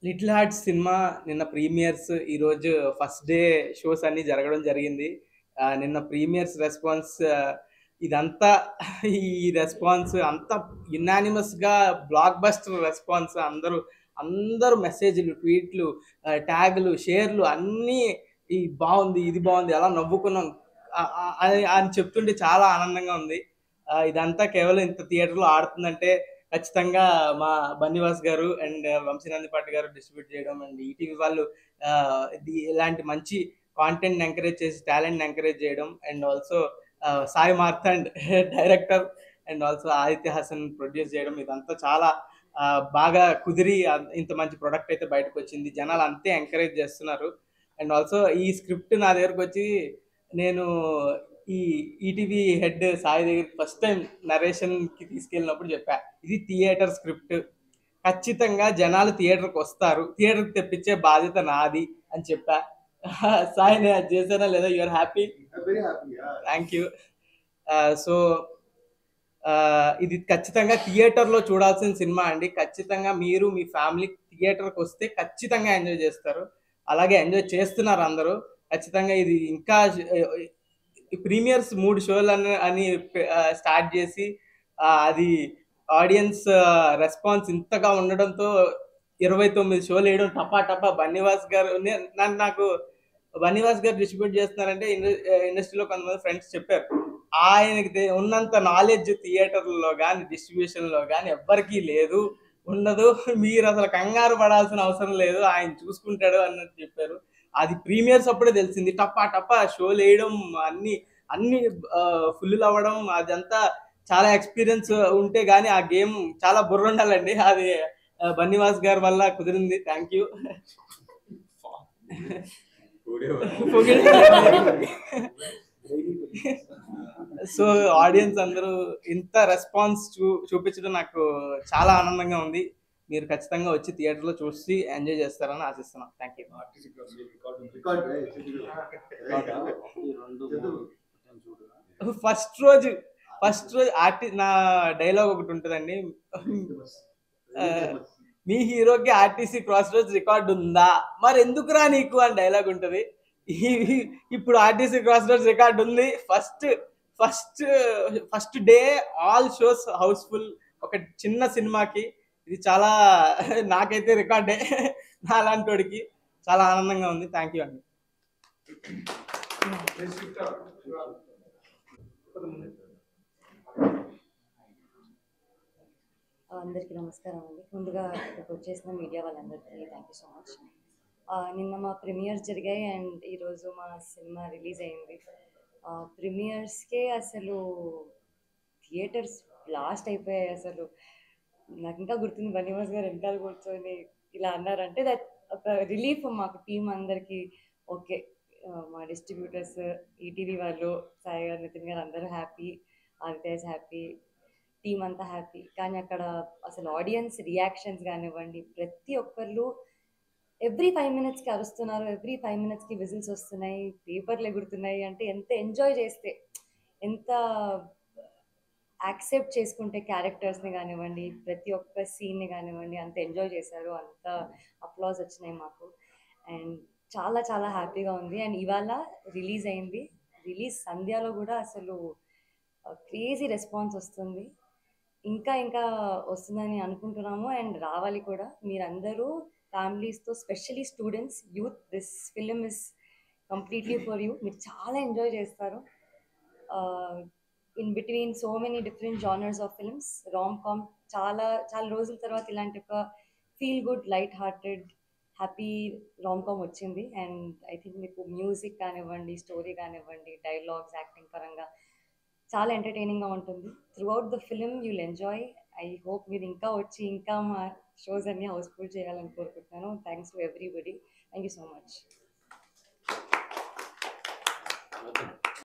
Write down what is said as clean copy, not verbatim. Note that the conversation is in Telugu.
లిటిల్ హార్ట్స్ సినిమా నిన్న ప్రీమియర్స్, ఈరోజు ఫస్ట్ డే షోస్ అన్నీ జరగడం జరిగింది. నిన్న ప్రీమియర్స్ రెస్పాన్స్, ఇదంతా ఈ రెస్పాన్స్ అంతా యునానిమస్‌గా బ్లాక్ బస్టర్ రెస్పాన్స్. అందరూ అందరూ మెసేజ్‌లు, ట్వీట్‌లు, ట్యాగ్‌లు, షేర్‌లు అన్నీ బావుంది, ఇది బావుంది, ఎలా నవ్వుకున్నాం అని చెప్తుంటే చాలా ఆనందంగా ఉంది. ఇదంతా కేవలం ఇంత థియేటర్‌లో ఆడుతుందంటే ఖచ్చితంగా మా బన్నీవాస్ గారు అండ్ వంశీనందిపాటి గారు డిస్ట్రిబ్యూట్ చేయడం అండ్ ఈటీవీ వాళ్ళు ఇలాంటి మంచి కాంటెంట్‌ని ఎంకరేజ్ చేసి టాలెంట్‌ని ఎంకరేజ్ చేయడం and also Sai Martand director and also Aditya Hasan produce చేయడం ఇదంతా చాలా బాగా కుదిరి ఇంత మంచి ప్రొడక్ట్ అయితే బయటకొచ్చింది. జనాలు అంతే ఎంకరేజ్ చేస్తున్నారు. అండ్ ఆల్సో ఈ స్క్రిప్ట్ నా దగ్గరకొచ్చి నేను ఈ ఈటీవీ హెడ్ సాయి దగ్గరికి ఫస్ట్ టైం నరేషన్‌కి తీసుకెళ్ళినప్పుడు చెప్పా. ఇది థియేటర్ స్క్రిప్ట్. ఖచ్చితంగా జనాలు థియేటర్‌కి వస్తారు. థియేటర్‌కి తెప్పించే బాధ్యత నాది అని చెప్పా. సాయి నేను అది చేశానా లేదా? You are happy? Very happy. Thank you. So ఇది ఖచ్చితంగా థియేటర్‌లో చూడాల్సిన సినిమా అండి. ఖచ్చితంగా మీరు మీ ఫ్యామిలీ థియేటర్‌కి వస్తే ఖచ్చితంగా ఎంజాయ్ చేస్తారు. అలాగే ఎంజాయ్ చేస్తున్నారు అందరూ. ఖచ్చితంగా ఇది ఇంకా ప్రీమియర్స్ 3 షోలు అని స్టార్ట్ చేసి అది ఆడియన్స్ రెస్పాన్స్ ఇంతగా ఉండడంతో 29 షోలు వేయడం టపా టపా బన్నీవాస్ గారు నాకు బన్నీవాస్ గారు డిస్ట్రిబ్యూట్ చేస్తున్నారంటే ఇండస్ట్రీలో కొంతమంది ఫ్రెండ్స్ చెప్పారు. ఆయనకి ఉన్నంత నాలెడ్జ్ థియేటర్లలో కానీ డిస్ట్రిబ్యూషన్లో కానీ ఎవ్వరికీ లేదు, ఉండదు. మీరు అసలు కంగారు పడాల్సిన అవసరం లేదు, ఆయన చూసుకుంటాడు అన్నట్టు చెప్పారు. అది ప్రీమియర్స్ అప్పుడే తెలిసింది. టప్పా టప్పా షోలు వేయడం, అన్ని అన్ని ఫుల్ అవ్వడం, అదంతా చాలా ఎక్స్పీరియన్స్ ఉంటే గానీ ఆ గేమ్ చాలా బుర్ర ఉండాలండి. అది బన్నీవాస్ గారి వల్ల కుదిరింది. Thank you. సో ఆడియన్స్ అందరూ ఇంత రెస్పాన్స్ చూపించడం నాకు చాలా ఆనందంగా ఉంది. మీరు ఖచ్చితంగా వచ్చి థియేటర్లో చూసి ఎంజాయ్ చేస్తారని ఆశిస్తున్నాం. Thank you. ఫస్ట్ రోజు నా డైలాగ్ ఒకటి ఉంటుందండి. మీ హీరోకి ఆర్టీసీ క్రాస్ రోడ్స్ రికార్డు ఉందా, మరి ఎందుకురా నీకు అని డైలాగ్ ఉంటుంది. ఇప్పుడు ఆర్టీసీ క్రాస్ రోడ్స్ రికార్డు ఉంది. First first day all shows house full. ఒక చిన్న సినిమాకి ఇది చాలా నాకైతే రికార్డే. నాలాంటి వాడికి చాలా ఆనందంగా ఉంది. థ్యాంక్ యూ అండి. అందరికీ నమస్కారం అండి. ముందుగా ఇక్కడికి వచ్చేసిన మీడియా వాళ్ళందరికీ థ్యాంక్ యూ సో మచ్. నిన్న మా ప్రీమియర్స్ జరిగాయి అండ్ ఈరోజు మా సినిమా రిలీజ్ అయింది. ప్రీమియర్స్కే అసలు థియేటర్స్ బ్లాస్ట్ అయిపోయాయి. అసలు నాకు ఇంకా గుర్తుంది, బన్నీవాస్ గారు వెనకాల కూర్చొని ఇలా అన్నారంటే దట్ ఒక రిలీఫ్ మాకు టీం అందరికీ. ఓకే, మా డిస్ట్రిబ్యూటర్స్, ఈటీవీ వాళ్ళు, సాయి గారు, నితిన్ గారు అందరూ happy, Aditya is happy, team అంతా హ్యాపీ. కానీ అక్కడ అసలు ఆడియన్స్ రియాక్షన్స్ కానివ్వండి, ప్రతి ఒక్కళ్ళు ఎవ్రీ 5 మినిట్స్కి అరుస్తున్నారు, ఎవ్రీ 5 మినిట్స్కి విజిల్స్ వస్తున్నాయి, పేపర్లు ఎగురుతున్నాయి. అంటే ఎంత ఎంజాయ్ చేస్తే, ఎంత యాక్సెప్ట్ చేసుకుంటే క్యారెక్టర్స్ని కానివ్వండి, ప్రతి ఒక్క సీన్ని కానివ్వండి, అంత ఎంజాయ్ చేశారు, అంత అప్లాజ్ వచ్చినాయి మాకు. అండ్ చాలా చాలా హ్యాపీగా ఉంది. అండ్ ఇవాళ రిలీజ్ అయింది. రిలీజ్ సంధ్యాలో కూడా అసలు క్రేజీ రెస్పాన్స్ వస్తుంది. ఇంకా ఇంకా వస్తుందని అనుకుంటున్నాము అండ్ రావాలి కూడా. మీరందరూ ఫ్యామిలీస్తో, specially students, youth, this film is completely for you. మీరు చాలా ఎంజాయ్ చేస్తారు. In between so many different genres of films, romcom, చాలా చాలా రోజుల తర్వాత ఇలాంటి ఒక feel good, light hearted, happy romcom వచ్చింది. అండ్ ఐ థింక్ మీకు మ్యూజిక్ కానివ్వండి, స్టోరీ కానివ్వండి, డైలాగ్స్, యాక్టింగ్ పరంగా చాలా ఎంటర్టైనింగ్గా ఉంటుంది. Throughout the film you'll enjoy. I hope మీరు ఇంకా వచ్చి ఇంకా మా షోస్ అన్ని హౌస్ఫుల్ చేయాలని కోరుకుంటున్నాను. Thanks to everybody. Thank you so much.